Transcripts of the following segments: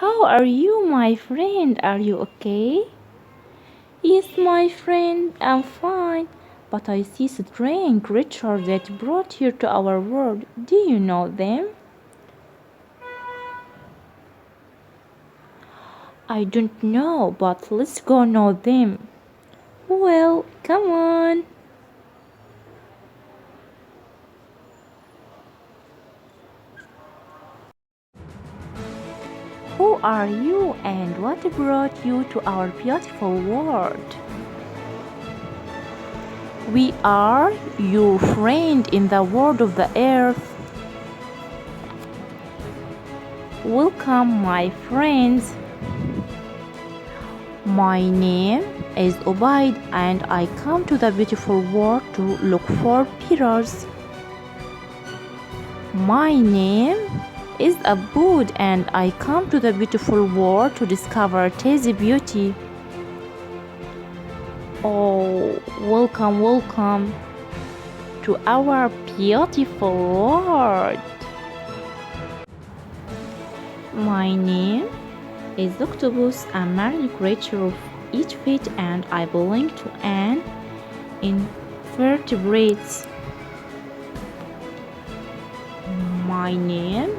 How are you, my friend? Are you okay? Yes, my friend, I'm fine. But I see strange creatures that brought here to our world. Do you know them? I don't know, but let's go know them. Well, come on. Who are you and what brought you to our beautiful world? We are your friend in the world of the earth. Welcome, my friends. My name is Obaid and I come to the beautiful world to look for pillars. My name is Aboud and I come to the beautiful world to discover Tezi beauty. Oh, welcome to our beautiful world. My name is Octopus, a marine creature of 8 feet and I belong to an invertebrates. My name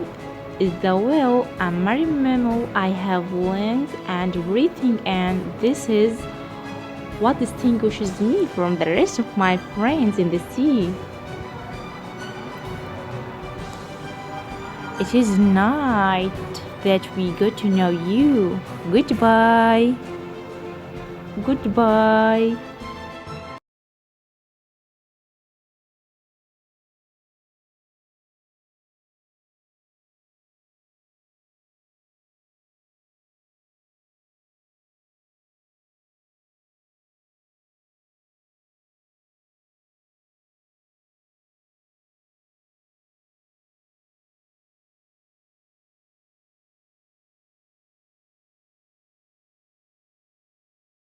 is the whale, a marine mammal. I have lungs and breathing and this is what distinguishes me from the rest of my friends in the sea. It is night that we got to know you. Goodbye. Goodbye.